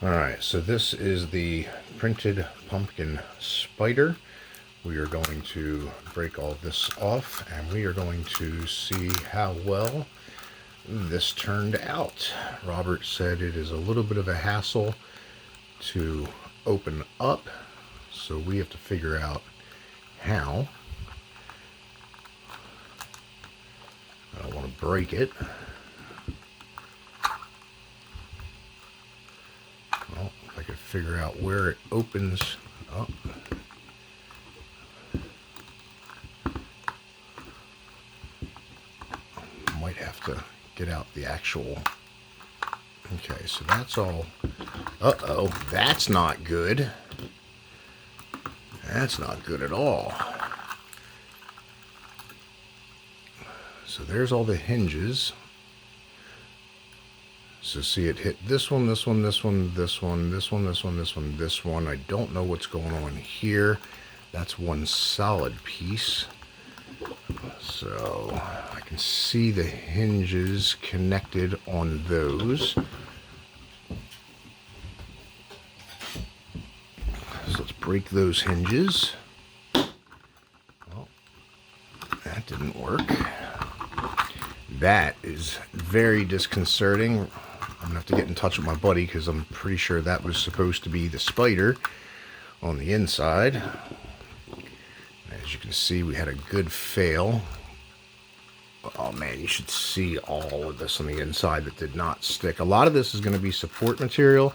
Alright, so this is the printed pumpkin spider. We are going to break all this off and we are going to see how well this turned out. Robert said it is a little bit of a hassle to open up, so we have to figure out how. I don't want to break it. Well, if I could figure out where it opens up. Might have to get out the actual. Okay, so that's all. Uh-oh, that's not good. That's not good at all. So there's all the hinges. So see, it hit this one, this one, this one, this one, this one, this one, this one, this one. I don't know what's going on here. That's one solid piece. So I can see the hinges connected on those. So let's break those hinges. Well, that didn't work. That is very disconcerting. I'm gonna have to get in touch with my buddy because I'm pretty sure that was supposed to be the spider on the inside. As you can see, we had a good fail. Oh man, you should see all of this on the inside that did not stick. A lot of this is going to be support material,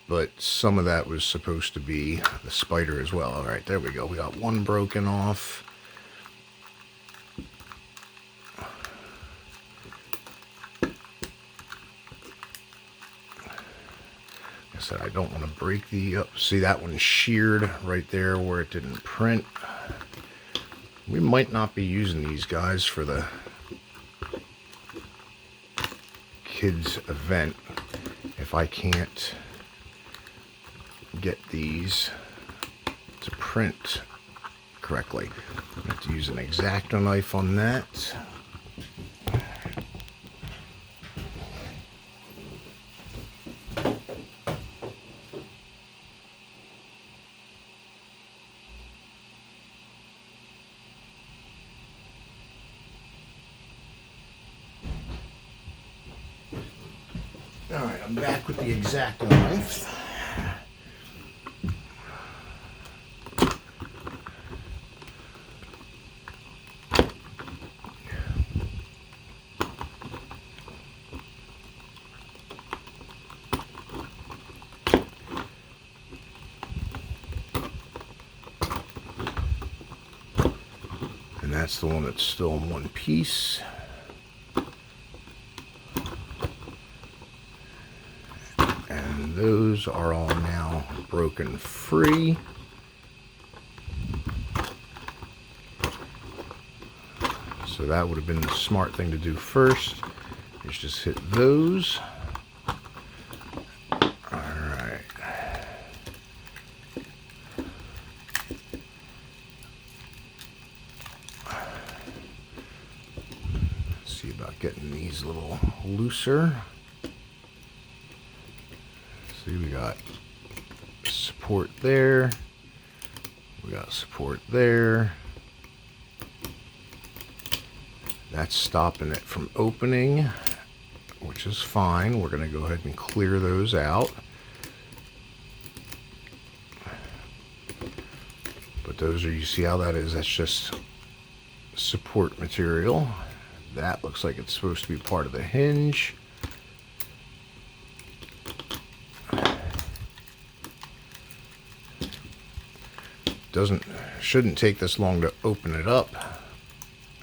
but some of that was supposed to be the spider as well. All right, there we go. We got one broken off. Like I said, I don't want to break the... see, that one sheared right there where it didn't print. We might not be using these guys for the kids event if I can't get these to print correctly. I have to use an X-Acto knife on that. Alright, I'm back with the X-Acto knife. And that's the one that's still in one piece. Those are all now broken free. So that would have been the smart thing to do first, is just hit those. Alright. See about getting these a little looser. See, we got support there. We got support there. That's stopping it from opening, which is fine. We're going to go ahead and clear those out. But those are, you see how that is? That's just support material. That looks like it's supposed to be part of the hinge. Shouldn't take this long to open it up.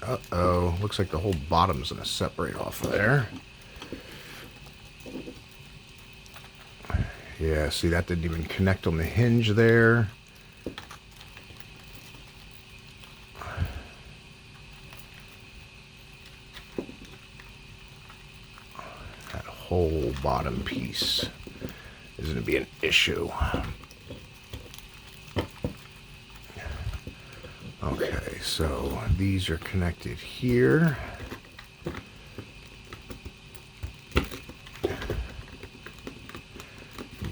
Uh-oh, looks like the whole bottom's gonna separate off there. Yeah, see, that didn't even connect on the hinge there. That whole bottom piece is gonna be an issue. Okay, so these are connected here.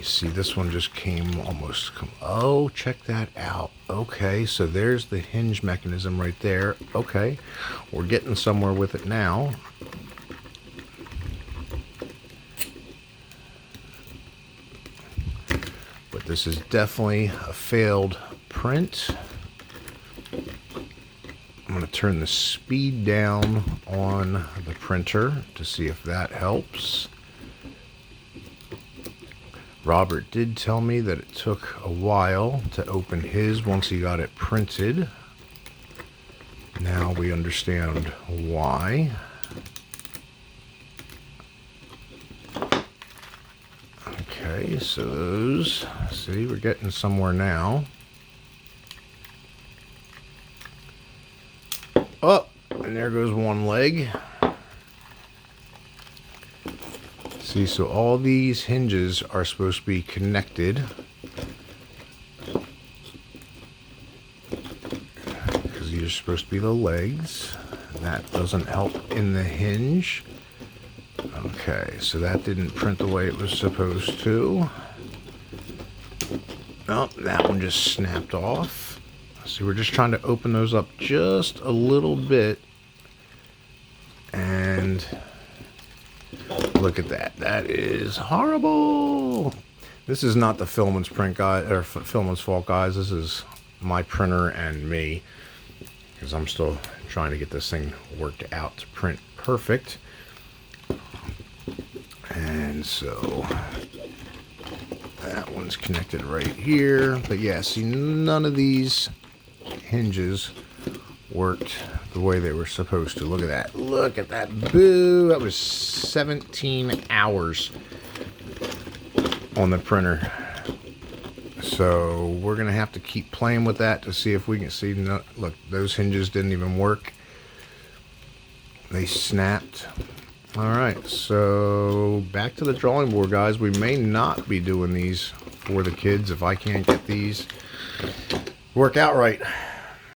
You see this one just came almost, oh, check that out. Okay, so there's the hinge mechanism right there. Okay, we're getting somewhere with it now. But this is definitely a failed print. I'm going to turn the speed down on the printer to see if that helps. Robert did tell me that it took a while to open his once he got it printed. Now we understand why. Okay, so those, see, we're getting somewhere now. Oh, and there goes one leg. See, so all these hinges are supposed to be connected. Because these are supposed to be the legs. And that doesn't help in the hinge. Okay, so that didn't print the way it was supposed to. Nope, that one just snapped off. So we're just trying to open those up just a little bit. And look at that. That is horrible. This is not the Filament's print guy or Filament's fault, guys. This is my printer and me, because I'm still trying to get this thing worked out to print perfect. And so that one's connected right here. But yeah, see, none of these hinges worked the way they were supposed to. Look at that. Look at that. Boo. That was 17 hours on the printer. So we're going to have to keep playing with that to see if we can see. No, look, those hinges didn't even work. They snapped. All right, so back to the drawing board, guys. We may not be doing these for the kids if I can't get these work out right.